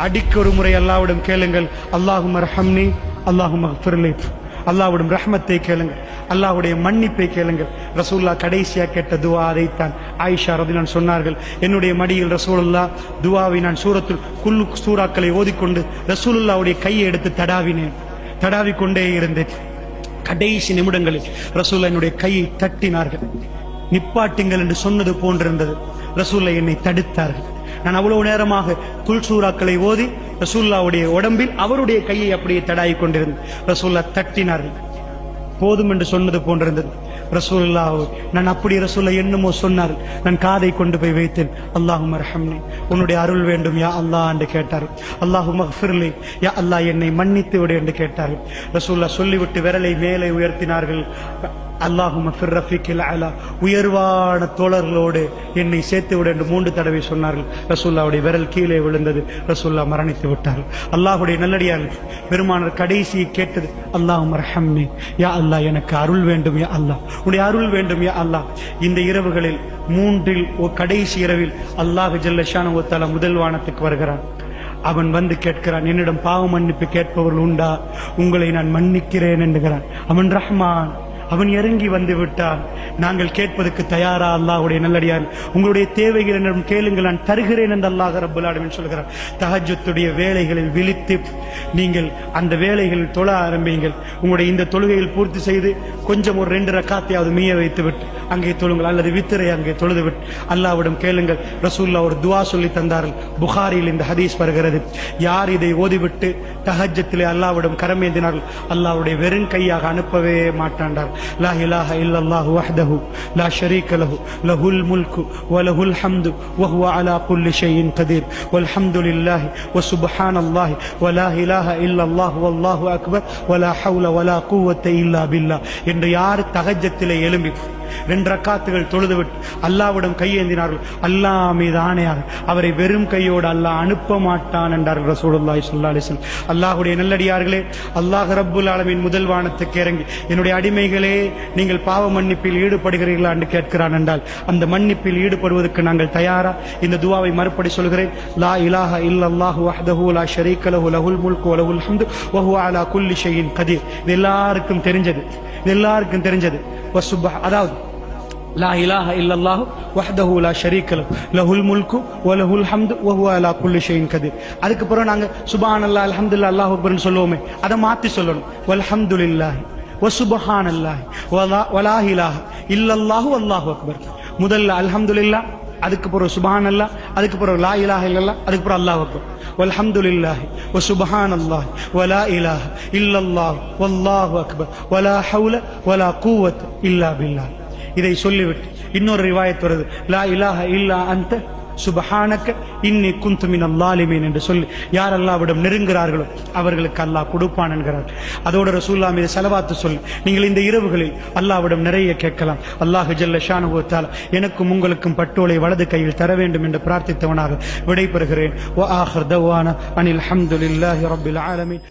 அடிக்கொரு முறை அல்லாஹ்விடம் கேளுங்கள், அல்லாஹும்ம ரஹம்னி, அல்லாஹும்ம ஃபிர்லி. அல்லாஹ்விடம் ரஹ்மத்தை கேளுங்கள், அல்லாஹ்வுடைய மன்னிப்பை கேளுங்கள். ரசூலுல்லாஹ் கடைசியா கேட்ட துஆ அதைத்தான். ஆயிஷா ரலியல்லாஹு சொன்னார்கள், என்னுடைய மடியில் ரசூலுல்லாஹ் துஆவை நான் சூரத்துல் குல் சூறாக்களை ஓதிக்கொண்டு ரசூலுல்லாஹ்வுடைய கையை எடுத்து தடாவிக்கொண்டே இருந்தேன். கடைசி நிமிடங்களில் ரசூலுல்லாஹ் என்னுடைய கையை தட்டினார்கள். நிப்பாட்டுங்கள் என்று சொன்னது போன்றிருந்தது. ரசூலுல்லாஹ் என்னை தடுத்தார்கள். நான் அவ்வளவு நேரமாக குல் சூறாக்களை ஓதி ரசூலுல்லாஹ்வுடைய உடம்பில் அவருடைய கையை அப்படியே தடாவிக் கொண்டிருந்தேன். ரசூலுல்லாஹ் தட்டினார்கள். போதும் என்று சொன்னது போன்றிருந்தது. ரசூலுல்லாஹ் நான் அப்படி ரசூலுல்லாஹ் என்னமோ சொன்னார்கள். நான் காதை கொண்டு போய் வைத்தேன். அல்லாஹும்ம ரஹம்னி, உன்னுடைய அருள் வேண்டும் யா அல்லாஹ் என்று கேட்டார்கள். அல்லாஹும்ம ஃபிர்லி, யா அல்லாஹ் என்னை மன்னித்து விடு என்று கேட்டார்கள். ரசூலுல்லாஹ் சொல்லிவிட்டு விரலை மேலே உயர்த்தினார்கள். அல்லாஹும்ம ஃபிர் ரஃபீக்கில் அலா, உயர்வான தோழர்களோடு என்னை சேர்த்து விடு என்று 3 தடவை சொன்னார்கள். ரசூலுல்லாஹ்வுடைய விரல் கீழே விழுந்தது. ரசூலுல்லாஹ் மரணித்து விட்டார்கள். அல்லாஹ்வுடைய நல்லடியார்கள் பெருமானார் கடைசி கேட்டது, அல்லாஹும்ம ரஹம்னி, யா அல்லாஹ் எனக்கு அருள் வேண்டும் யா அல்லாஹ், உன்னுடைய அருள் வேண்டும் யா அல்லாஹ். இந்த இரவுகளில் 3 கடைசி இரவில் அல்லாஹ் ஜல்ல ஷானஹு வ தஆலா முதல் வானத்துக்கு வருகிறான். அவன் வந்து கேட்கிறான், என்னிடம் பாவ மன்னிப்பு கேட்பவர்கள் உண்டா? உங்களை நான் மன்னிக்கிறேன் என்கிறான். அவன் ரஹ்மான், அவன் இறங்கி வந்து விட்டான். நாங்கள் கேட்பதற்கு தயாரா? அல்லாஹ்வுடைய நல்லடியார், உங்களுடைய தேவைகள் என்னிடம் கேளுங்கள், நான் தருகிறேன் என்று அல்லாஹ் ரப்பல் ஆலமீன் சொல்கிறார். தஹஜ்ஜுடைய வேளைகளில் விழித்து நீங்கள் அந்த வேளைகளில் தொழ ஆரம்பியுங்கள். உங்களுடைய இந்த தொழுகையில் பூர்த்தி செய்து கொஞ்சம் ஒரு 2 ரக்காத்தையாவது மீய வைத்து விட்டு அங்கே தொழுங்கள், அல்லது வித்திரை அங்கே தொழுது விட்டு அல்லாஹ்விடம் கேளுங்கள். ரசூலுல்லாஹ் ஒரு துஆ சொல்லி தந்தார்கள். புகாரியில் இந்த ஹதீஸ் வருகிறது. யார் இதை ஓதிவிட்டு தஹஜ்ஜத்திலே அல்லாஹ்விடம் கரமேந்தினார்கள், அல்லாஹ்வுடைய வெறும் கையாக அனுப்பவே மாட்டாண்டார். லா இலாஹ இல்லல்லாஹு வஹ்தஹு லா ஷரீக லஹு லஹுல் முல்கு வ லஹுல் ஹம்து வ ஹுவ அலா குல்லி ஷைஇன் கதீர் வல்ஹம்துலில்லாஹி வ சுப்ஹானல்லாஹி வ லா இலாஹ இல்லல்லாஹு வல்லாஹு அக்பர் வ லா ஹவ்ல வ லா குவத்த இல்லா பில்லாஹ் என்று யார் தஹஜ்ஜத்திலே எழும்பி 2 ரக்காத்துகள் தொழுதுவிட்டு அல்லாஹ்விடம் கையேந்தினார்கள், அல்லாஹ் மீது ஆணையாக அவரை வெறும் கையோடு அல்லாஹ் அனுப்ப மாட்டான் என்றார்கள் ரசூலுல்லாஹி ஸல்லல்லாஹு அலைஹி வஸல்லம். அல்லாஹ்வுடைய நல்லடியார்களே, அல்லாஹ் ரப்புல் ஆலமீன் முதல் வானத்துக்கு இறங்கி என்னுடைய அடிமைகளே நீங்கள் பாவ மன்னிப்பில் ஈடுபடுகிறீர்களா என்று கேட்கிறான் என்றால் அந்த மன்னிப்பில் ஈடுபடுவதற்கு நாங்கள் தயாரா? இந்த துஆவை மறுபடி சொல்கிறேன். லா இலாஹ இல்லல்லாஹு வஹ்தஹு லா ஷரீக லஹு லஹுல் முல்கு வ லஹுல் ஹம்து வ ஹுவ அலா குல்லி ஷைஇன் கதீர். இது எல்லாருக்கும் தெரிஞ்சது. அதாவது லா இலாஹ இல்லல்லாஹு வஹ்தஹு லா ஷரீக லஹு லஹுல் முல்கு வ லஹுல் ஹம்து வ ஹுவ அலா குல்லி ஷைஇன் கதீர். அதுக்கு பிறகு நாங்க சுப்ஹானல்லாஹ் அல்ஹம்துலில்லாஹ் அல்லாஹு அக்பர்னு சொல்லுவோமே, அதை மாத்தி சொல்லணும். வல்ஹம்துலில்லாஹி வ சுப்ஹானல்லாஹி வ லா இலாஹ இல்லல்லாஹு வல்லாஹு அக்பர். முதல்ல அல்ஹம்துலில்லாஹ், அதுக்கு பிறகு சுப்ஹானல்லாஹ், அதுக்கு பிறகு லா இலாஹ இல்லல்லாஹ், அதுக்கு பிறகு அல்லாஹு அக்பர். வல்ஹம்துலில்லாஹி வ சுப்ஹானல்லாஹி வ லா இலாஹ இல்லல்லாஹு வல்லாஹு அக்பர் வ லா ஹவ்ல வ லா குவத்த இல்லா பில்லாஹ். இதை சொல்லிவிட்டு இன்னொரு ரிவாயத் வருது, லா இலாஹ இல்லா அன்த சுப்ஹானக இன்னி குன்து மினல் ஸாலிமீன் என்று சொல்லி யார் அல்லாஹ்விடம் நெருங்குகிறார்களோ அவர்களுக்கு அல்லாஹ் கொடுப்பான் என்கிறார். அதோடு ரசூலுல்லாஹ் மீது ஸலவாத்து சொல்லி நீங்கள் இந்த இரவுகளில் அல்லாஹ்விடம் நிறைய கேட்கலாம். அல்லாஹ் ஜல்ல ஷானஹு வ தஆலா எனக்கும் உங்களுக்கும் பட்டோலை வலது கையில் தர வேண்டும் என்று பிரார்த்தித்தவனாக விடைபெறுகிறேன். வ ஆகிர் தவானா அனில் ஹம்துலில்லாஹி ரப்பில் ஆலமீன்.